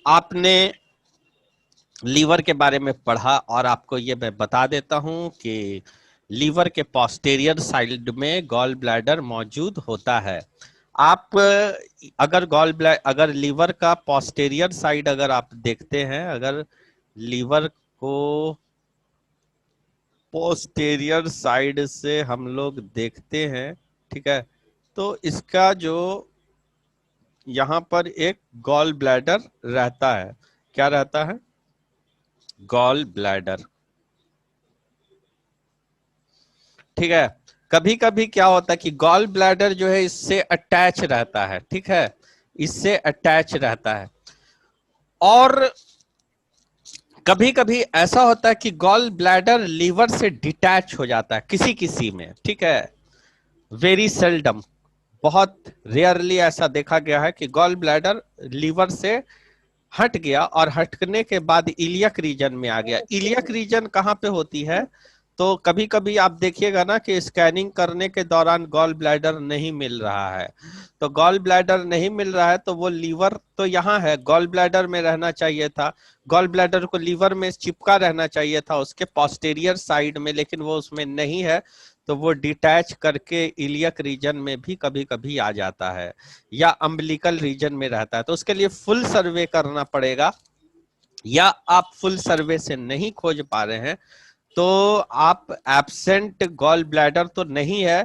आपने लीवर के बारे में पढ़ा और आपको ये मैं बता देता हूं कि लीवर के पोस्टीरियर साइड में गॉल ब्लैडर मौजूद होता है। आप अगर लीवर का पोस्टीरियर साइड अगर आप देखते हैं, अगर लीवर को पोस्टीरियर साइड से हम लोग देखते हैं, ठीक है, तो इसका जो यहाँ पर एक गॉल ब्लैडर रहता है। क्या रहता है? Gall bladder. ठीक है। कभी कभी क्या होता है कि गॉल ब्लैडर जो है इससे अटैच रहता है, ठीक है, इससे अटैच रहता है। और कभी कभी ऐसा होता है कि गॉल ब्लैडर लीवर से डिटैच हो जाता है किसी किसी में, ठीक है, वेरी सेल्डम, बहुत रेयरली ऐसा देखा गया है कि गॉल ब्लैडर लीवर से हट गया और हटने के बाद इलियक रीजन में आ गया। इलियक रीजन कहाँ पे होती है? तो कभी कभी आप देखिएगा ना कि स्कैनिंग करने के दौरान गॉल ब्लैडर नहीं मिल रहा है। तो गॉल ब्लैडर नहीं मिल रहा है तो वो लीवर तो यहाँ है, गॉल ब्लैडर में रहना चाहिए था, गॉल ब्लैडर को लीवर में चिपका रहना चाहिए था उसके पोस्टीरियर साइड में, लेकिन वो उसमें नहीं है। तो वो डिटैच करके इलियक रीजन में भी कभी कभी आ जाता है या अम्बिलिकल रीजन में रहता है। तो उसके लिए फुल सर्वे करना पड़ेगा, या आप फुल सर्वे से नहीं खोज पा रहे हैं तो आप एब्सेंट गॉल ब्लैडर तो नहीं है,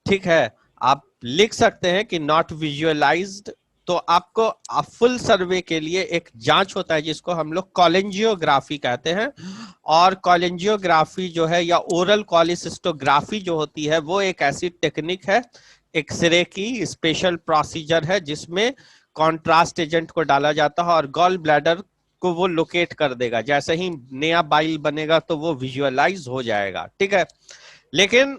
ठीक है, आप लिख सकते हैं कि नॉट विजुअलाइज्ड। तो आपको फुल सर्वे के लिए एक जांच होता है जिसको हम लोग कॉलेंजियोग्राफी कहते हैं। और कॉलेंजियोग्राफी जो है या ओरल कॉलिसिस्टोग्राफी जो होती है वो एक ऐसी टेक्निक है, एक्सरे की स्पेशल प्रोसीजर है जिसमें कॉन्ट्रास्ट एजेंट को डाला जाता है और गॉल ब्लैडर को वो लोकेट कर देगा। जैसे ही नया बाइल बनेगा तो वो विजुअलाइज हो जाएगा, ठीक है। लेकिन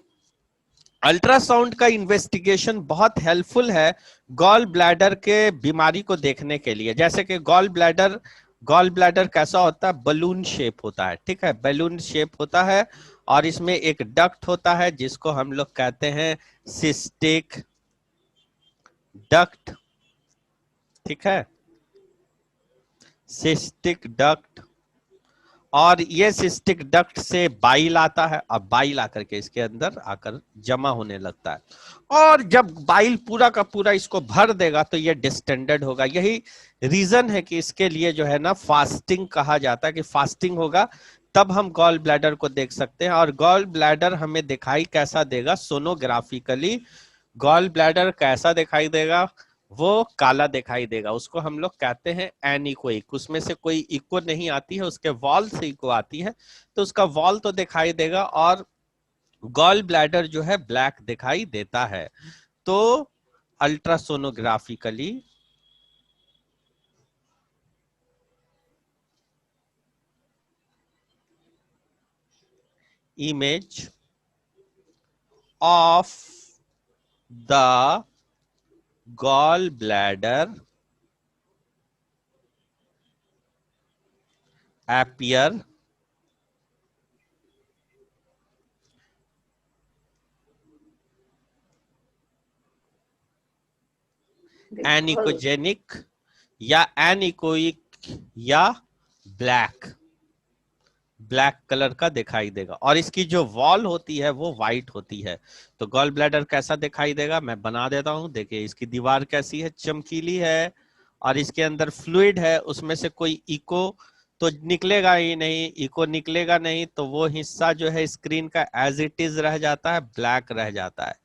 अल्ट्रासाउंड का इन्वेस्टिगेशन बहुत हेल्पफुल है गॉल ब्लैडर के बीमारी को देखने के लिए। जैसे कि गॉल ब्लैडर कैसा होता है? बलून शेप होता है, ठीक है, बलून शेप होता है। और इसमें एक डक्ट होता है जिसको हम लोग कहते हैं सिस्टिक डक्ट, ठीक है, सिस्टिक डक्ट। और ये सिस्टिक डक्ट से बाइल आता है और बाइल आकर के इसके अंदर आकर जमा होने लगता है। और जब बाइल पूरा का पूरा इसको भर देगा तो ये डिस्टेंडेड होगा। यही रीजन है कि इसके लिए जो है ना फास्टिंग कहा जाता है, कि फास्टिंग होगा तब हम गॉल ब्लैडर को देख सकते हैं। और गॉल ब्लैडर हमें दिखाई कैसा देगा? सोनोग्राफिकली गॉल ब्लैडर कैसा दिखाई देगा? वो काला दिखाई देगा। उसको हम लोग कहते हैं एनीकोइक। उसमें से कोई इको नहीं आती है, उसके वॉल से इको आती है, तो उसका वॉल तो दिखाई देगा और गॉल ब्लैडर जो है ब्लैक दिखाई देता है। तो ultrasonographically image of the gall bladder appear anechogenic या एनिकोइक या ब्लैक, ब्लैक कलर का दिखाई देगा। और इसकी जो वॉल होती है वो व्हाइट होती है। तो गॉल ब्लैडर कैसा दिखाई देगा मैं बना देता हूं। देखिए इसकी दीवार कैसी है, चमकीली है, और इसके अंदर फ्लूइड है, उसमें से कोई इको तो निकलेगा ही नहीं। इको निकलेगा नहीं तो वो हिस्सा जो है स्क्रीन का एज इट इज रह जाता है, ब्लैक रह जाता है।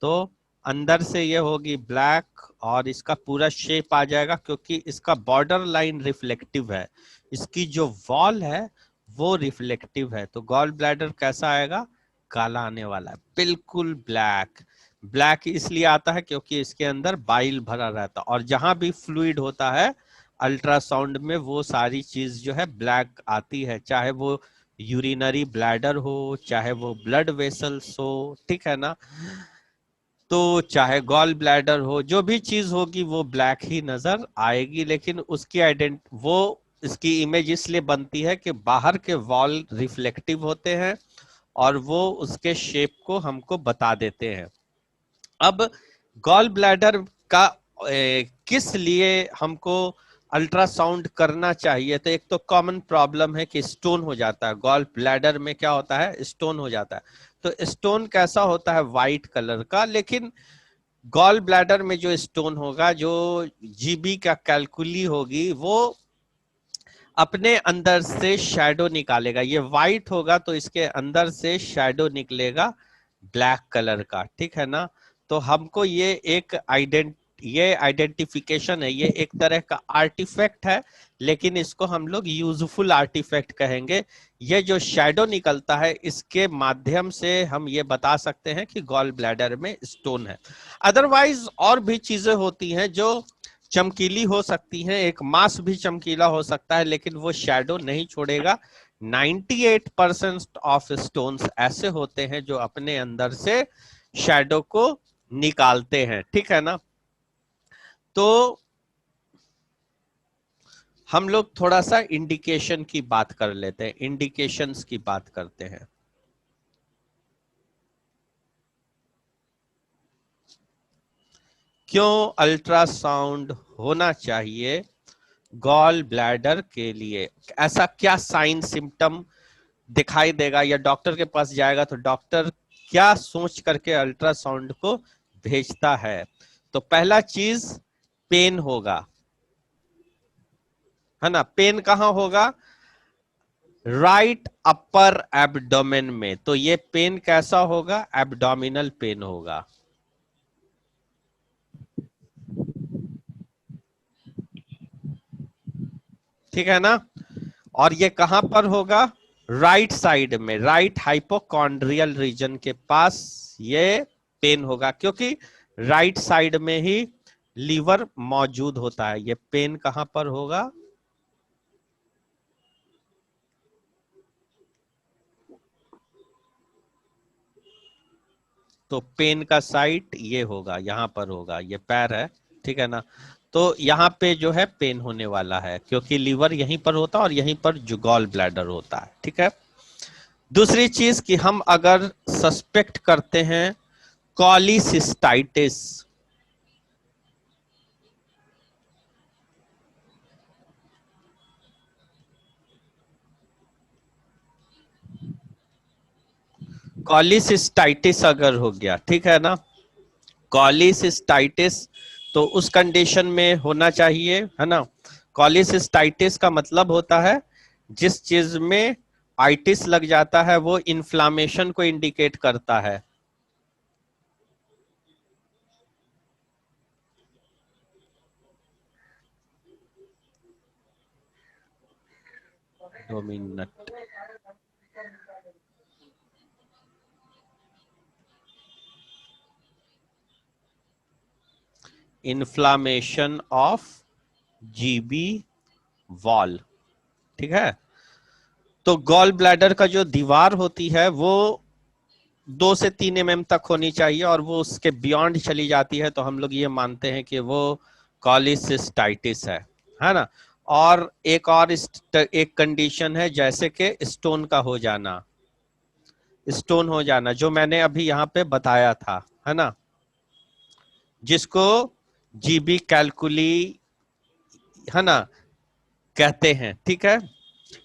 तो अंदर से ये होगी ब्लैक और इसका पूरा शेप आ जाएगा, क्योंकि इसका बॉर्डर लाइन रिफ्लेक्टिव है, इसकी जो वॉल है वो रिफ्लेक्टिव है। तो गॉल ब्लैडर कैसा आएगा? काला आने वाला है, बिल्कुल ब्लैक। ब्लैक इसलिए आता है क्योंकि इसके अंदर बाइल भरा रहता है, और जहां भी फ्लूइड होता है अल्ट्रासाउंड में वो सारी चीज जो है ब्लैक आती है, चाहे वो यूरिनरी ब्लैडर हो, चाहे वो ब्लड वेसल्स हो, ठीक है ना, तो चाहे गॉल ब्लैडर हो, जो भी चीज होगी वो ब्लैक ही नजर आएगी। लेकिन उसकी वो इसकी इमेज इसलिए बनती है कि बाहर के वॉल रिफ्लेक्टिव होते हैं और वो उसके शेप को हमको बता देते हैं। अब गॉल ब्लैडर का किस लिए हमको अल्ट्रासाउंड करना चाहिए तो एक तो कॉमन प्रॉब्लम है कि स्टोन हो जाता है, गॉल ब्लैडर में क्या होता है, स्टोन हो जाता है। तो स्टोन कैसा होता है, वाइट कलर का। लेकिन गॉल ब्लैडर में जो स्टोन होगा, जो जीबी का कैलकुली होगी, वो अपने अंदर से शैडो निकालेगा। ये व्हाइट होगा तो इसके अंदर से शैडो निकलेगा ब्लैक कलर का, ठीक है ना। तो हमको ये आइडेंटिफिकेशन है, ये एक तरह का आर्टिफैक्ट है, लेकिन इसको हम लोग यूजफुल आर्टिफैक्ट कहेंगे। ये जो शैडो निकलता है, इसके माध्यम से हम ये बता सकते हैं कि गॉल ब्लैडर में स्टोन है। अदरवाइज और भी चीजें होती हैं जो चमकीली हो सकती हैं, एक मांस भी चमकीला हो सकता है, लेकिन वो शैडो नहीं छोड़ेगा। 98% ऑफ स्टोन्स ऐसे होते हैं जो अपने अंदर से शैडो को निकालते हैं, ठीक है ना। तो हम लोग थोड़ा सा इंडिकेशन की बात कर लेते हैं, इंडिकेशंस की बात करते हैं। क्यों अल्ट्रासाउंड होना चाहिए गॉल ब्लैडर के लिए? ऐसा क्या साइन सिम्टम दिखाई देगा, या डॉक्टर के पास जाएगा तो डॉक्टर क्या सोच करके अल्ट्रासाउंड को भेजता है? तो पहला चीज पेन होगा, है ना। पेन कहाँ होगा? राइट अपर एब्डोमेन में। तो ये पेन कैसा होगा? एब्डोमिनल पेन होगा, ठीक है ना। और ये कहां पर होगा? राइट साइड में, राइट हाइपोकॉन्ड्रियल रीजन के पास ये पेन होगा, क्योंकि राइट साइड में ही लीवर मौजूद होता है। ये पेन कहां पर होगा? तो पेन का साइट ये होगा, यहां पर होगा, ये पैर है, ठीक है ना। तो यहाँ पे जो है पेन होने वाला है, क्योंकि लीवर यहीं पर होता है और यहीं पर जो गॉल ब्लैडर होता है, ठीक है। दूसरी चीज कि हम अगर सस्पेक्ट करते हैं कॉलीसिस्टाइटिस, कॉलीसिस्टाइटिस अगर हो गया, ठीक है ना, कॉलीसिस्टाइटिस, तो उस कंडीशन में होना चाहिए, है ना। कॉलीसिस्टाइटिस का मतलब होता है जिस चीज में आइटिस लग जाता है वो इन्फ्लामेशन को इंडिकेट करता है। 2 minute. Inflammation of GB wall, ठीक है। तो गॉल ब्लैडर का जो दीवार होती है वो 2 से 3 mm तक होनी चाहिए, और वो उसके बियॉन्ड चली जाती है तो हम लोग ये मानते हैं कि वो कॉलीसिस्टाइटिस है ना। और एक कंडीशन है जैसे कि स्टोन का हो जाना, स्टोन हो जाना, जो मैंने अभी यहाँ पे बताया था, है ना, जिसको जीबी कैलकुली, है ना, कहते हैं, ठीक है।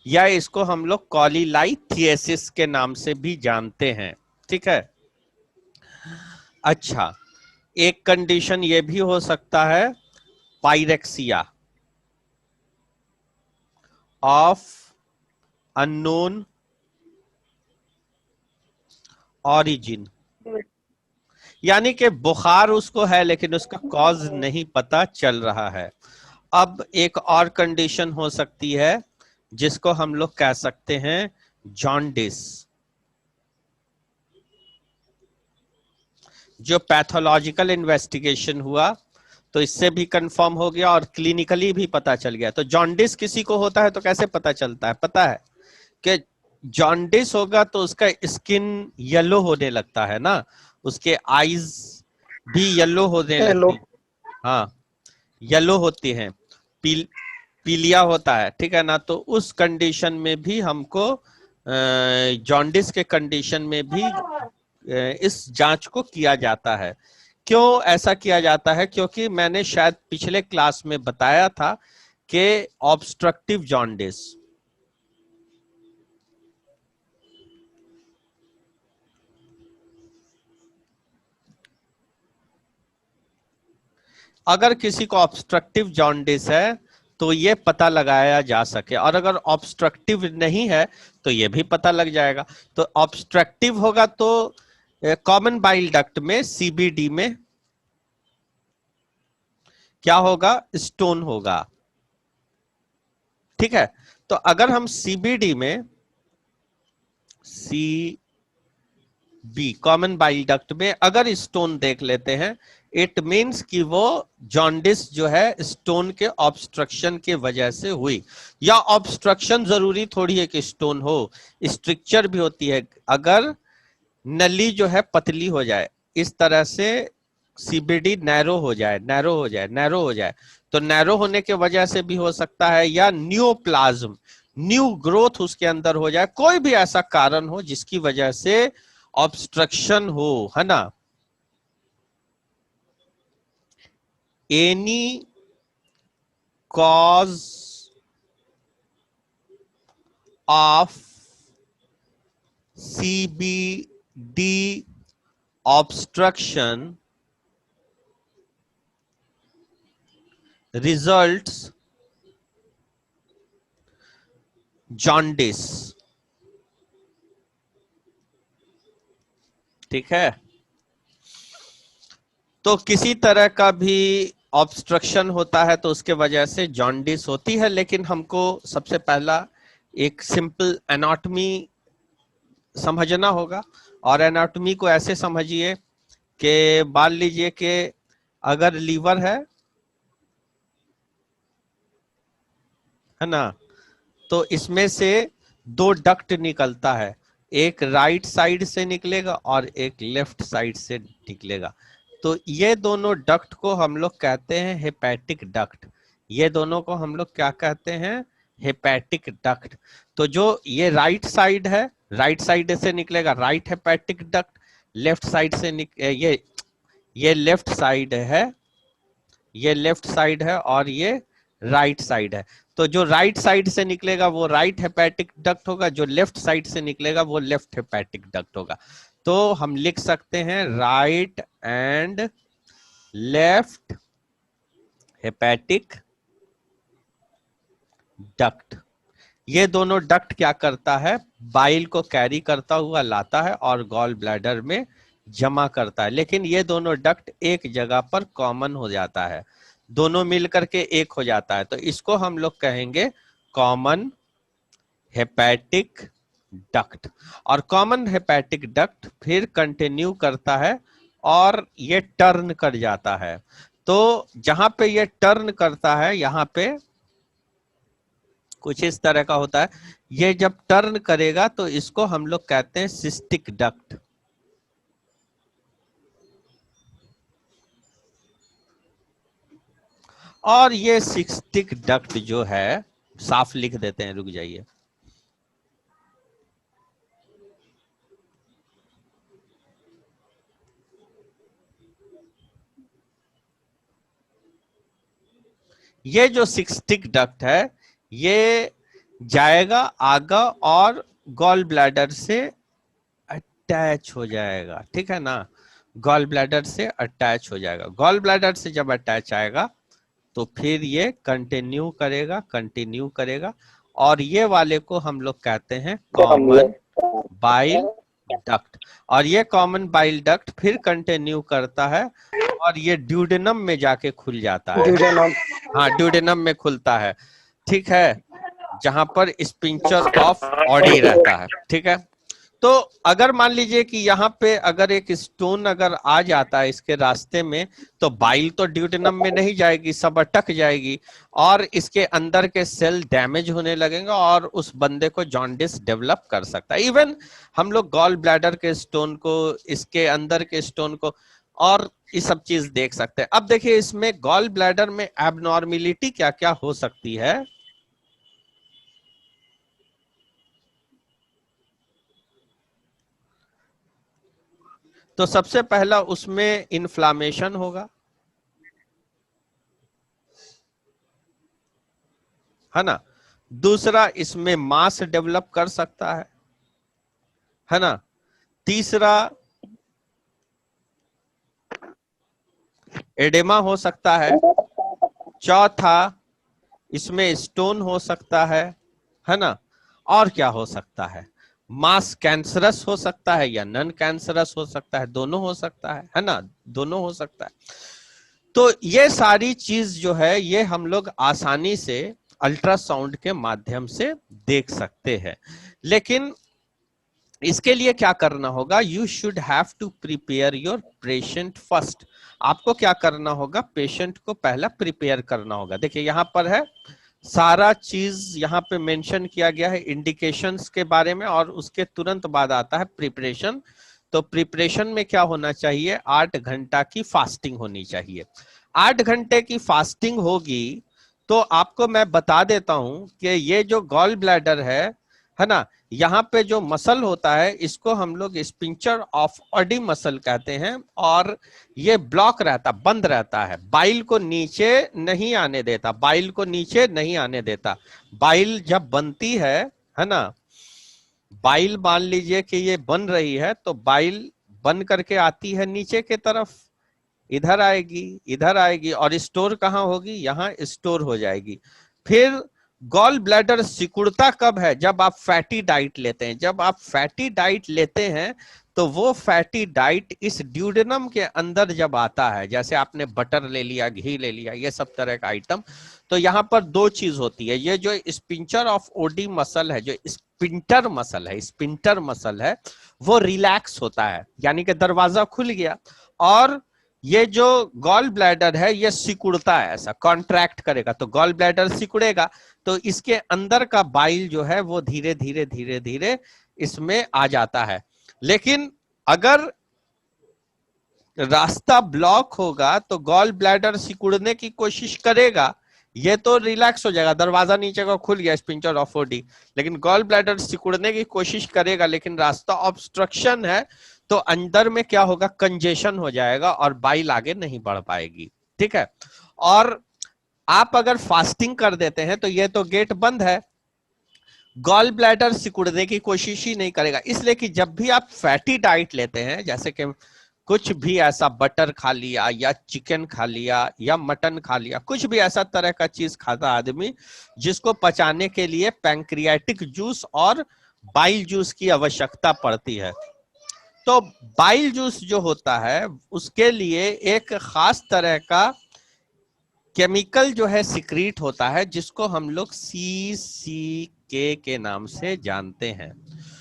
या इसको हम लोग कॉलीलाइथियसिस के नाम से भी जानते हैं, ठीक है। अच्छा, एक कंडीशन ये भी हो सकता है पाइरेक्सिया ऑफ अननोन ऑरिजिन, यानी कि बुखार उसको है लेकिन उसका कॉज नहीं पता चल रहा है। अब एक और कंडीशन हो सकती है जिसको हम लोग कह सकते हैं जॉन्डिस, जो पैथोलॉजिकल इन्वेस्टिगेशन हुआ तो इससे भी कंफर्म हो गया और क्लिनिकली भी पता चल गया। तो जॉन्डिस किसी को होता है तो कैसे पता चलता है? पता है कि जॉन्डिस होगा तो उसका स्किन येलो होने लगता है ना, उसके आईज भी येलो होने लगती, हाँ, येलो होती हैं, पीलिया होता है, ठीक है ना। तो उस कंडीशन में भी हमको जॉन्डिस के कंडीशन में भी इस जांच को किया जाता है। क्यों ऐसा किया जाता है? क्योंकि मैंने शायद पिछले क्लास में बताया था के ऑब्स्ट्रक्टिव जॉन्डिस। अगर किसी को ऑब्स्ट्रक्टिव जॉन्डिस है तो ये पता लगाया जा सके, और अगर ऑब्स्ट्रक्टिव नहीं है तो ये भी पता लग जाएगा। तो ऑब्स्ट्रक्टिव होगा तो कॉमन बाइल डक्ट में, सीबीडी में क्या होगा? स्टोन होगा। ठीक है, तो अगर हम सीबीडी में, बी कॉमन बाइल डक्ट में अगर स्टोन देख लेते हैं, इट मीन्स कि वो जॉन्डिस जो है स्टोन के ऑब्स्ट्रक्शन के वजह से हुई। या ऑब्स्ट्रक्शन जरूरी थोड़ी है कि स्टोन हो, स्ट्रक्चर भी होती है। अगर नली जो है पतली हो जाए, इस तरह से सीबीडी नैरो हो जाए, नैरो हो जाए, नैरो हो जाए, तो नैरो होने के वजह से भी हो सकता है, या न्यूप्लाज्म, न्यू ग्रोथ उसके अंदर हो जाए, कोई भी ऐसा कारण हो जिसकी वजह से ऑब्स्ट्रक्शन हो, है ना। Any cause of CBD obstruction results jaundice. ठीक है, तो किसी तरह का भी ऑब्स्ट्रक्शन होता है तो उसके वजह से जॉन्डिस होती है। लेकिन हमको सबसे पहला एक सिंपल एनाटॉमी समझना होगा, और एनाटॉमी को ऐसे समझिए कि मान लीजिए कि अगर लीवर है ना, तो इसमें से दो डक्ट निकलता है, एक राइट साइड से निकलेगा और एक लेफ्ट साइड से निकलेगा। तो ये दोनों डक्ट को हम लोग कहते हैं हेपेटिक डक्ट। ये दोनों को हम लोग क्या कहते हैं? Hepatic duct. तो जो ये राइट साइड है, राइट साइड से निकलेगा right hepatic duct, left side से ये लेफ्ट साइड है, ये लेफ्ट साइड है, और ये राइट साइड है। तो जो राइट साइड से निकलेगा वो राइट हेपेटिक डक्ट होगा, जो लेफ्ट साइड से निकलेगा वो लेफ्ट हेपेटिक डक्ट होगा। तो हम लिख सकते हैं right and left hepatic duct. ये दोनों डक्ट क्या करता है? बाइल को कैरी करता हुआ लाता है और गॉल ब्लैडर में जमा करता है। लेकिन ये दोनों डक्ट एक जगह पर कॉमन हो जाता है, दोनों मिलकर के एक हो जाता है, तो इसको हम लोग कहेंगे कॉमन हेपेटिक डक्ट। और कॉमन हेपेटिक डक्ट फिर कंटिन्यू करता है और ये टर्न कर जाता है। तो जहां पे ये टर्न करता है, यहां पे कुछ इस तरह का होता है। ये जब टर्न करेगा तो इसको हम लोग कहते हैं सिस्टिक डक्ट। और ये सिस्टिक डक्ट जो है, साफ लिख देते हैं, रुक जाइए। ये जो सिस्टिक डक्ट है ये जाएगा आगा और गॉल ब्लैडर से अटैच हो जाएगा। ठीक है ना, गॉल ब्लैडर से अटैच हो जाएगा। गॉल ब्लैडर से जब अटैच आएगा तो फिर ये कंटिन्यू करेगा, कंटिन्यू करेगा, और ये वाले को हम लोग कहते हैं कॉमन बाइल डक्ट। और ये कॉमन बाइल डक्ट फिर कंटिन्यू करता है और ये ड्यूडेनम में जाके खुल जाता है। हाँ, ड्यूडेनम में खुलता है। ठीक है, जहां पर स्पिंचर ऑफ ऑडी रहता है। ठीक है, तो अगर मान लीजिए कि यहाँ पे अगर एक स्टोन अगर आ जाता है इसके रास्ते में, तो बाइल तो ड्यूटेनम में नहीं जाएगी, सब अटक जाएगी और इसके अंदर के सेल डैमेज होने लगेंगे और उस बंदे को जॉन्डिस डेवलप कर सकता है। इवन हम लोग गॉल ब्लैडर के स्टोन को, इसके अंदर के स्टोन को, और ये सब चीज देख सकते हैं। अब देखिए इसमें गॉल ब्लैडर में एबनॉर्मेलिटी क्या क्या हो सकती है। तो सबसे पहला उसमें इन्फ्लामेशन होगा, है ना। दूसरा, इसमें मास डेवलप कर सकता है ना। तीसरा, एडेमा हो सकता है। चौथा, इसमें स्टोन हो सकता है ना। और क्या हो सकता है, मास कैंसरस हो सकता है या नॉन कैंसरस हो सकता है, दोनों हो सकता है ना, दोनों हो सकता है। तो ये सारी चीज जो है ये हम लोग आसानी से अल्ट्रासाउंड के माध्यम से देख सकते हैं। लेकिन इसके लिए क्या करना होगा, you should have to prepare your patient first. आपको क्या करना होगा, पेशेंट को पहला प्रिपेयर करना होगा। देखिए यहाँ पर है सारा चीज यहाँ पे मेंशन किया गया है इंडिकेशंस के बारे में, और उसके तुरंत बाद आता है प्रिपरेशन। तो प्रिपरेशन में क्या होना चाहिए, 8 घंटा की फास्टिंग होनी चाहिए। 8 घंटे की फास्टिंग होगी तो आपको मैं बता देता हूं कि ये जो गॉल ब्लैडर है ना, यहाँ पे जो मसल होता है इसको हम लोग स्पिंचर ऑफ ऑडी मसल कहते हैं, और ये ब्लॉक रहता, बंद रहता है, बाइल को नीचे नहीं आने देता, बाइल को नीचे नहीं आने देता। बाइल जब बनती है ना, बाइल मान लीजिए कि ये बन रही है तो बाइल बन करके आती है नीचे के तरफ, इधर आएगी, इधर आएगी, और स्टोर कहाँ होगी, यहाँ स्टोर हो जाएगी। फिर गॉल ब्लैडर सिकुड़ता कब है, जब आप फैटी डाइट लेते हैं। जब आप फैटी डाइट लेते हैं तो वो फैटी डाइट इस ड्यूडेनम के अंदर जब आता है, जैसे आपने बटर ले लिया, घी ले लिया, ये सब तरह का आइटम, तो यहाँ पर दो चीज होती है। ये जो स्पिंचर ऑफ ओडी मसल है, जो स्पिंटर मसल है, वो रिलैक्स होता है, यानी कि दरवाजा खुल गया, और ये जो गॉल ब्लैडर है ये सिकुड़ता है, ऐसा कॉन्ट्रैक्ट करेगा तो गॉल ब्लैडर सिकुड़ेगा, तो इसके अंदर का बाइल जो है वो धीरे धीरे धीरे धीरे इसमें आ जाता है। लेकिन अगर रास्ता ब्लॉक होगा तो गॉल ब्लैडर सिकुड़ने की कोशिश करेगा, ये तो रिलैक्स हो जाएगा, दरवाजा नीचे का खुल गया, स्पिंचर ऑफ ओडी, लेकिन गॉल ब्लैडर सिकुड़ने की कोशिश करेगा, लेकिन रास्ता ऑब्स्ट्रक्शन है, तो अंदर में क्या होगा, कंजेशन हो जाएगा और बाइल आगे नहीं बढ़ पाएगी। ठीक है। और आप अगर फास्टिंग कर देते हैं तो ये तो गेट बंद है, गॉल ब्लैडर सिकुड़ने की कोशिश ही नहीं करेगा। इसलिए कि जब भी आप फैटी डाइट लेते हैं, जैसे कि कुछ भी ऐसा बटर खा लिया या चिकन खा लिया या मटन खा लिया, कुछ भी ऐसा तरह का चीज खाता आदमी जिसको पचाने के लिए पैंक्रियाटिक जूस और बाइल जूस की आवश्यकता पड़ती है, तो बाइल जूस जो होता है उसके लिए एक खास तरह का केमिकल जो है सिक्रीट होता है, जिसको हम लोग CCK के नाम से जानते हैं।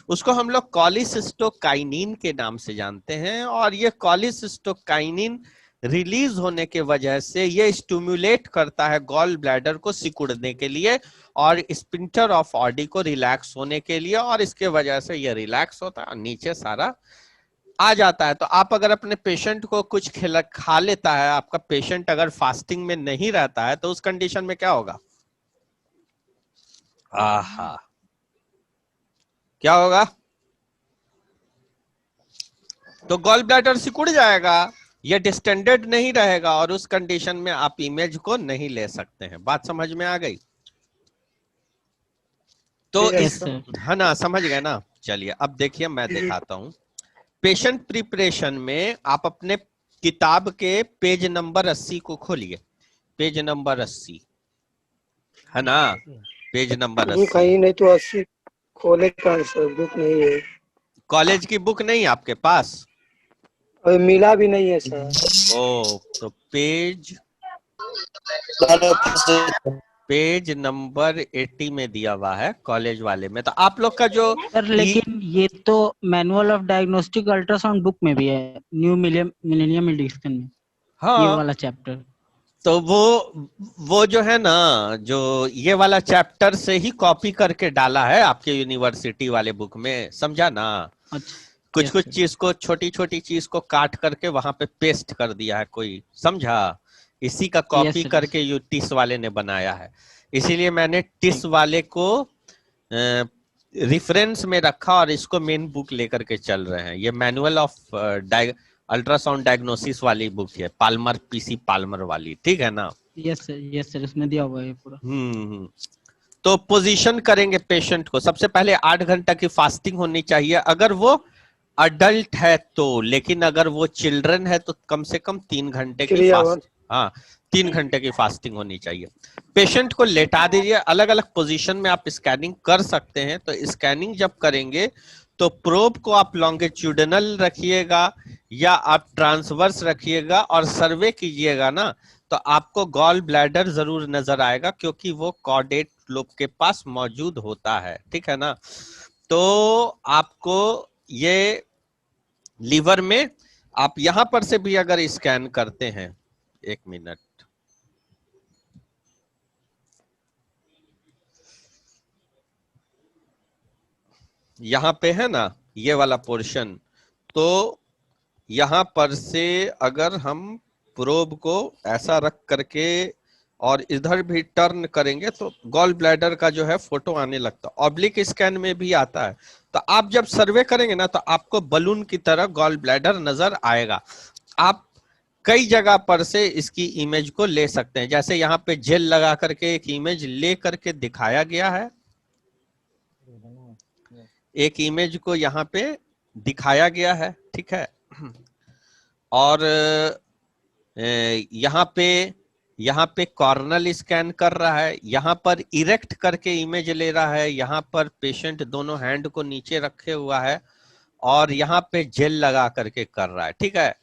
उसको हम लोग कॉलिसिस्टोकाइनिन के नाम से जानते हैं, और ये कॉलिसिस्टोकाइनिन रिलीज होने के वजह से ये स्टिमुलेट करता है गॉल ब्लैडर को सिकुड़ने के लिए और स्पिंटर ऑफ ऑडी को रिलैक्स होने के लिए, और इसके वजह से ये रिलैक्स होता है, नीचे सारा आ जाता है। तो आप अगर अपने पेशेंट को कुछ खा लेता है, आपका पेशेंट अगर फास्टिंग में नहीं रहता है, तो उस कंडीशन में क्या होगा, आहा, क्या होगा, तो गॉल ब्लैडर सिकुड़ जाएगा, ये डिस्टेंडेड नहीं रहेगा, और उस कंडीशन में आप इमेज को नहीं ले सकते हैं। बात समझ में आ गई? तो इस, है ना, समझ गए ना। चलिए अब देखिए मैं दिखाता हूं। पेशेंट प्रिपरेशन में आप अपने किताब के पेज नंबर 80 को खोलिए, पेज नंबर 80, है ना, पेज नंबर 80। कहीं नहीं तो 80 खोले कहाँ से, बुक नहीं है। कॉलेज की बुक नहीं आपके पास? अभी मिला भी नहीं है सर। ओ, तो पेज नंबर 80 में दिया हुआ है कॉलेज वाले में। तो आप लोग का जो सर, लेकिन ये तो manual of diagnostic ultrasound book में भी है, न्यू मिलेनियम एडिशन में। हाँ, ये वाला चैप्टर तो वो जो है ना, जो ये वाला चैप्टर से ही कॉपी करके डाला है आपके यूनिवर्सिटी वाले बुक में, समझा ना। अच्छा, कुछ कुछ चीज को, छोटी छोटी चीज को काट करके वहां पे पेस्ट कर दिया है कोई, समझा, इसी का कॉपी करके यू टिस वाले ने बनाया है। इसीलिए मैंने टिस वाले को रिफरेंस में रखा और इसको मेन बुक लेकर के चल रहे हैं। ये मैनुअल ऑफ अल्ट्रासाउंड डायग्नोसिस वाली बुक है, पाल्मर, PC पाल्मर वाली, ठीक है ना। यस सर, उसमें दिया हुआ है पूरा। तो पोजीशन करेंगे पेशेंट को, सबसे पहले 8 घंटा की फास्टिंग होनी चाहिए अगर वो अडल्ट है तो, लेकिन अगर वो चिल्ड्रन है तो कम से कम 3 घंटे की 3 फास्ट, आवर। हाँ 3 घंटे की फास्टिंग होनी चाहिए। पेशेंट को लेटा दीजिए, अलग अलग पोजीशन में आप स्कैनिंग कर सकते हैं। तो स्कैनिंग जब करेंगे तो प्रोब को आप लॉन्गिट्यूडिनल रखिएगा या आप ट्रांसवर्स रखिएगा और सर्वे कीजिएगा ना, तो आपको गॉल ब्लैडर जरूर नजर आएगा, क्योंकि वो कॉर्डेट लोब के पास मौजूद होता है, ठीक है ना। तो आपको ये लीवर में आप यहां पर से भी अगर स्कैन करते हैं, 1 मिनट, यहां पे है ना ये वाला पोर्शन, तो यहां पर से अगर हम प्रोब को ऐसा रख करके और इधर भी टर्न करेंगे तो गॉल ब्लैडर का जो है फोटो आने लगता है, ऑब्लिक स्कैन में भी आता है। तो आप जब सर्वे करेंगे ना तो आपको बलून की तरह गॉल ब्लैडर नजर आएगा। आप कई जगह पर से इसकी इमेज को ले सकते हैं, जैसे यहाँ पे जेल लगा करके एक इमेज ले करके दिखाया गया है, एक इमेज को यहाँ पे दिखाया गया है, ठीक है। और यहाँ पे कॉर्नल स्कैन कर रहा है, यहाँ पर इरेक्ट करके इमेज ले रहा है, यहाँ पर पेशेंट दोनों हैंड को नीचे रखे हुआ है और यहाँ पे जेल लगा करके कर रहा है, ठीक है।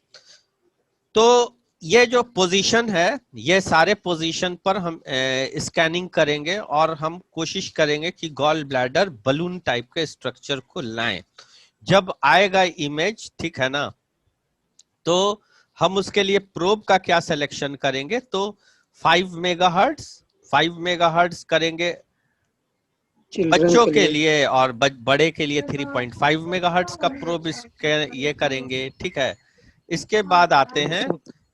तो ये जो पोजीशन है, ये सारे पोजीशन पर हम स्कैनिंग करेंगे और हम कोशिश करेंगे कि गॉल ब्लैडर बलून टाइप के स्ट्रक्चर को लाएं। जब आएगा इमेज, ठीक है ना, तो हम उसके लिए प्रोब का क्या सिलेक्शन करेंगे, तो 5 मेगाहर्ट्ज करेंगे बच्चों के लिए और बड़े के लिए 3.5 मेगाहर्ट्ज का प्रोब इसके ये करेंगे, ठीक है। इसके बाद आते हैं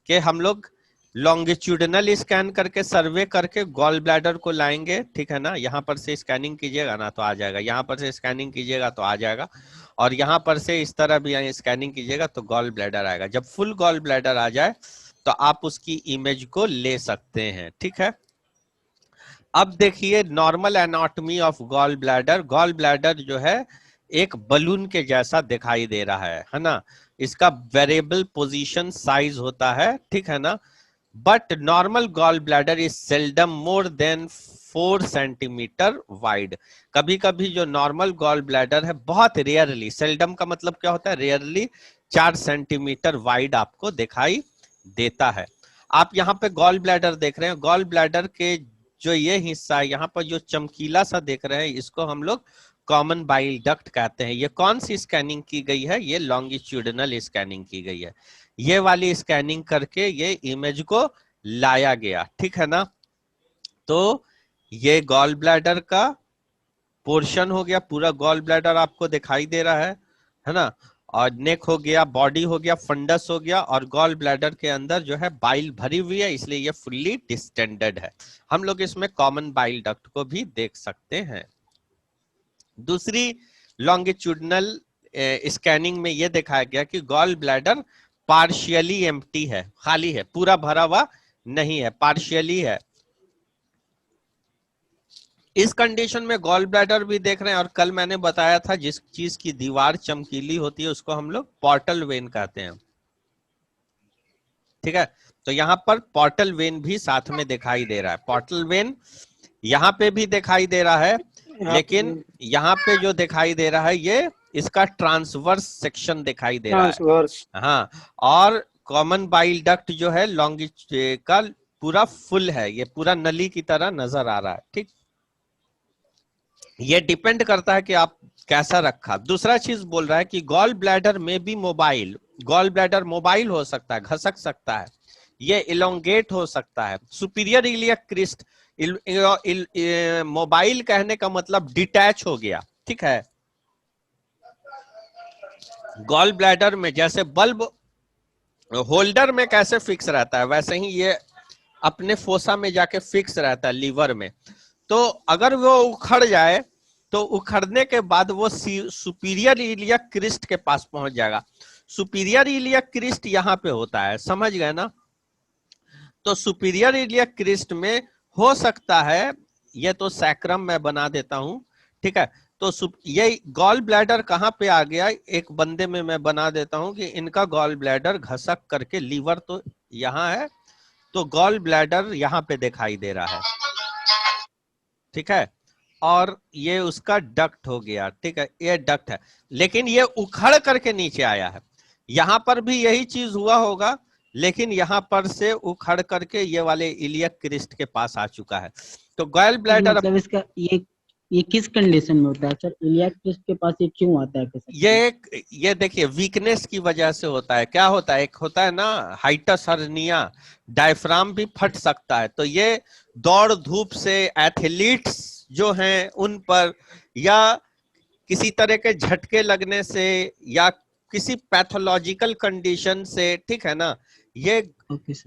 कि हम लोग लॉन्गिट्यूडिनल स्कैन करके सर्वे करके गॉल ब्लैडर को लाएंगे, ठीक है ना। यहाँ पर से स्कैनिंग कीजिएगा ना तो आ जाएगा, यहाँ पर से स्कैनिंग कीजिएगा तो आ जाएगा, और यहाँ पर से इस तरह भी स्कैनिंग कीजिएगा तो गॉल ब्लैडर आएगा। जब फुल गॉल ब्लैडर आ जाए तो आप उसकी इमेज को ले सकते हैं, ठीक है। अब देखिए normal anatomy of gall bladder. Gall bladder जो है एक बलून के जैसा दिखाई दे रहा है ना। इसका वेरिएबल पोजीशन साइज होता है, ठीक है ना। But normal gall bladder is seldom more than 4 centimetre wide. कभी कभी जो नॉर्मल गॉल ब्लैडर है बहुत रेयरली, सेल्डम का मतलब क्या होता है, रेयरली 4 सेंटीमीटर वाइड आपको दिखाई देता है। आप यहाँ पे गॉल ब्लैडर देख रहे हैं, गॉल ब्लैडर के जो ये हिस्सा है यहाँ पर जो चमकीला सा देख रहे हैं, इसको हम लोग कॉमन बाइल डक्ट कहते हैं। ये कौन सी स्कैनिंग की गई है, ये लॉन्गिट्यूडिनल स्कैनिंग की गई है। ये वाली स्कैनिंग करके ये इमेज को लाया गया, ठीक है ना। तो ये गॉल ब्लैडर का पोर्शन हो गया, पूरा गॉल ब्लैडर आपको दिखाई दे रहा है ना। और नेक हो गया, बॉडी हो गया, फंडस हो गया, और गॉल ब्लैडर के अंदर जो है बाइल भरी हुई है, इसलिए ये फुल्ली डिस्टेंडेड है। हम लोग इसमें कॉमन बाइल डक्ट को भी देख सकते हैं। दूसरी लॉन्गिट्यूडिनल स्कैनिंग में यह दिखाया गया कि गॉल ब्लैडर पार्शियली एम्प्टी है, खाली है, पूरा भरा हुआ नहीं है, पार्शियली है। इस कंडीशन में गॉल ब्लैडर भी देख रहे हैं, और कल मैंने बताया था जिस चीज की दीवार चमकीली होती है उसको हम लोग पोर्टल वेन कहते हैं, ठीक है। तो यहाँ पर पोर्टल वेन भी साथ में दिखाई दे रहा है। पोर्टल वेन यहाँ पे भी दिखाई दे रहा है, लेकिन यहाँ पे जो दिखाई दे रहा है ये इसका ट्रांसवर्स सेक्शन दिखाई दे रहा है, हाँ। और कॉमन बाइल डक्ट जो है लॉन्गिट्यूड का पूरा फुल है, ये पूरा नली की तरह नजर आ रहा है, ठीक। ये डिपेंड करता है कि आप कैसा रखा। दूसरा चीज बोल रहा है कि गॉल ब्लैडर में भी मोबाइल, गॉल ब्लैडर मोबाइल हो सकता है, घसक सकता है, ये इलोंगेट हो सकता है। सुपीरियर इलियक क्रिस्ट, मोबाइल कहने का मतलब डिटैच हो गया, ठीक है। गॉल ब्लैडर में जैसे बल्ब होल्डर में कैसे फिक्स रहता है, वैसे ही ये अपने फोसा में जाके फिक्स रहता है लीवर में। तो अगर वो उखड़ जाए तो उखड़ने के बाद वो सुपीरियर इलियक क्रिस्ट के पास पहुंच जाएगा। सुपीरियर इलियक क्रिस्ट यहाँ पे होता है, समझ गए ना। तो सुपीरियर इलियक क्रिस्ट में हो सकता है ये तो सैक्रम मैं बना देता हूं, ठीक है। तो ये गॉल ब्लैडर कहाँ पे आ गया, एक बंदे में मैं बना देता हूं कि इनका गॉल ब्लैडर घसक करके, लीवर तो यहाँ है, तो गॉल ब्लैडर यहाँ पे दिखाई दे रहा है, ठीक है। और ये उसका डक्ट हो गया, ठीक है, ये डक्ट है, लेकिन ये उखड़ करके नीचे आया है। यहां पर भी यही चीज हुआ होगा, लेकिन यहां पर से उखड़ करके ये वाले इलियक क्रिस्ट के पास आ चुका है। तो गॉल ब्लैडर, मतलब इसका ये किस कंडीशन में होता है सर? इलियक क्रिस्ट के पास ये क्यों आता है ये देखिए वीकनेस की वजह से होता है। क्या होता है, एक होता है ना हाइटस हर्निया, डायफ्राम भी फट सकता है। तो ये दौड़ धूप से एथलीट्स जो हैं उन पर, या किसी तरह के झटके लगने से, या किसी पैथोलॉजिकल कंडीशन से, ठीक है ना, ये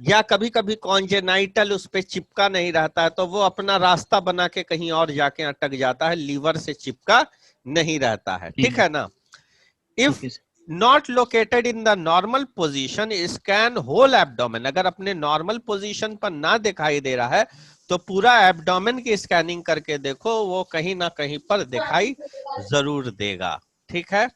या कभी कभी कॉन्जेनाइटल उस पे चिपका नहीं रहता है, तो वो अपना रास्ता बना के कहीं और जाके अटक जाता है, लीवर से चिपका नहीं रहता है, ठीक है ना। If not located in the normal position, scan whole abdomen. अगर अपने नॉर्मल पोजीशन पर ना दिखाई दे रहा है तो पूरा एब्डोमेन की स्कैनिंग करके देखो, वो कहीं ना कहीं पर दिखाई जरूर देगा, ठीक है।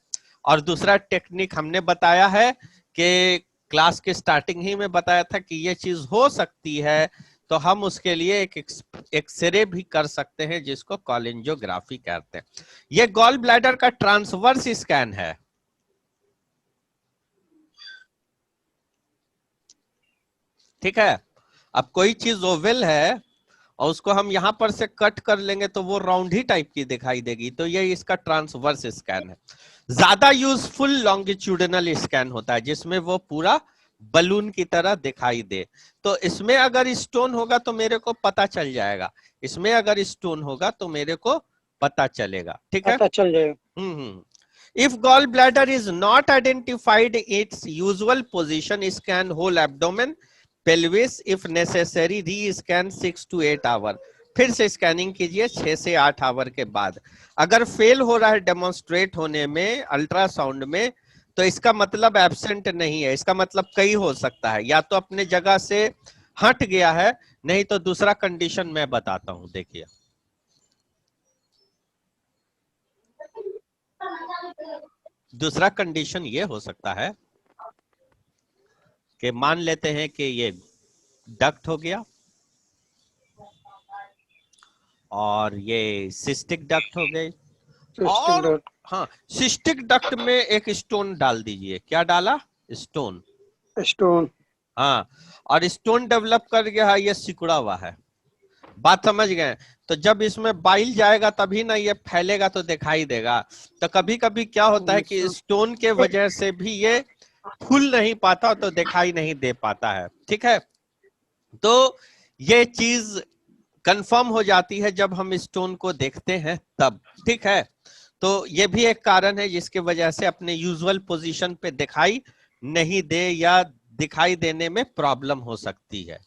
और दूसरा टेक्निक हमने बताया है कि क्लास के स्टार्टिंग ही में बताया था कि ये चीज हो सकती है, तो हम उसके लिए एक एक्सरे भी कर सकते हैं, जिसको कॉलेंजियोग्राफी कहते हैं। ये गॉल ब्लैडर का ट्रांसवर्स स्कैन है, ठीक है। अब कोई चीज ओवल है और उसको हम यहां पर से कट कर लेंगे तो वो राउंड ही टाइप की दिखाई देगी, तो ये इसका ट्रांसवर्स स्कैन है। ज्यादा यूजफुल लॉन्गिट्यूडिनल स्कैन होता है, जिसमें वो पूरा बलून की तरह दिखाई दे। तो इसमें अगर स्टोन होगा तो मेरे को पता चल जाएगा, इसमें अगर स्टोन होगा तो मेरे को पता चलेगा, ठीक है, पता चल जाएगा। If gallbladder is not identified its usual position, scan whole abdomen, pelvis, if necessary re-scan 6 to 8 hour। फिर से स्कैनिंग कीजिए 6 से 8 आवर के बाद। अगर फेल हो रहा है डेमोन्स्ट्रेट होने में अल्ट्रासाउंड में, तो इसका मतलब एब्सेंट नहीं है, इसका मतलब कई हो सकता है, या तो अपने जगह से हट गया है, नहीं तो दूसरा कंडीशन मैं बताता हूं, देखिए। दूसरा कंडीशन ये हो सकता है कि मान लेते हैं कि ये डक्ट हो गया और ये सिस्टिक डक्ट हो गए, और हाँ, सिस्टिक डक्ट में एक स्टोन डाल दीजिए। क्या डाला? स्टोन। स्टोन। हाँ, और स्टोन डेवलप कर गया है, ये सिकुड़ा हुआ है, बात समझ गए। तो जब इसमें बाइल जाएगा तभी ना ये फैलेगा, तो दिखाई देगा। तो कभी कभी क्या होता है कि स्टोन के वजह से भी ये फूल नहीं पाता, तो दिखाई नहीं दे पाता है, ठीक है। तो ये चीज कंफर्म हो जाती है जब हम स्टोन को देखते हैं तब, ठीक है। तो ये भी एक कारण है जिसके वजह से अपने यूजुअल पोजीशन पे दिखाई नहीं दे, या दिखाई देने में प्रॉब्लम हो सकती है।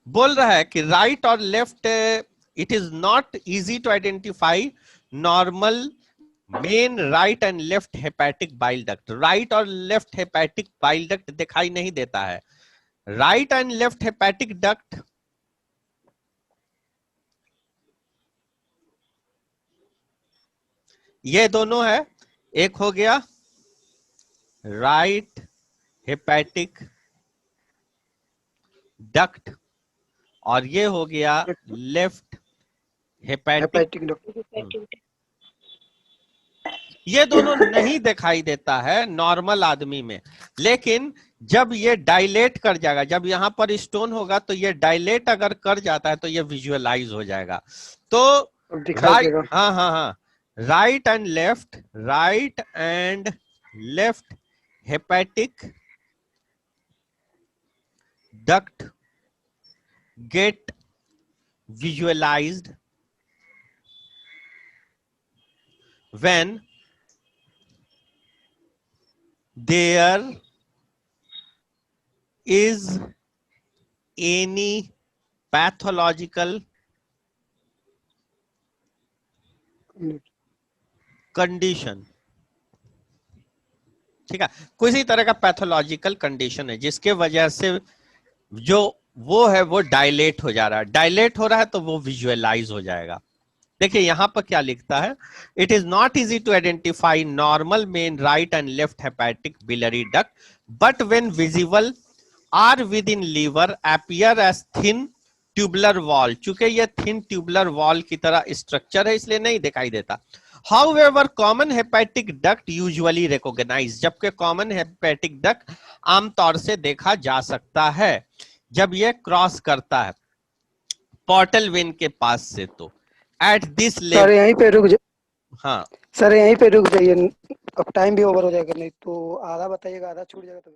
बोल रहा है कि राइट और left, it is not easy to identify normal main right and left hepatic bile duct. Right और लेफ्ट हेपेटिक बाइल डक्ट दिखाई नहीं देता है। Right and left hepatic duct ये दोनों है, एक हो गया राइट हेपेटिक डक्ट और ये हो गया लेफ्ट हेपेटिक। ये दोनों नहीं दिखाई देता है नॉर्मल आदमी में, लेकिन जब ये डायलेट कर जाएगा, जब यहां पर स्टोन होगा तो ये डायलेट अगर कर जाता है तो ये विजुअलाइज हो जाएगा। तो राइट, हाँ हाँ हाँ, right and left hepatic duct get visualized when there is any pathological condition ठीक है, किसी तरह का पैथोलॉजिकल कंडीशन है जिसके वजह से जो वो है वो डायलेट हो जा रहा है, डायलेट हो रहा है तो वो विजुअलाइज हो जाएगा। देखिए यहां पर क्या लिखता है, it is not easy to identify normal main right and left hepatic biliary duct but when visible are within liver appear as thin tubular wall. चूंकि ये थिन ट्यूबुलर वॉल की तरह स्ट्रक्चर है इसलिए नहीं दिखाई देता। However, common hepatic duct usually recognized, जबकि common hepatic duct आमतौर से देखा जा सकता है जब यह क्रॉस करता है पोर्टल वेन के पास से। तो एट दिस सर लेवल, यहीं पे रुक हाँ सर यहीं पे रुक जाइए, अब टाइम भी ओवर हो जाएगा, नहीं तो आधा बताइएगा आधा छूट जाएगा तो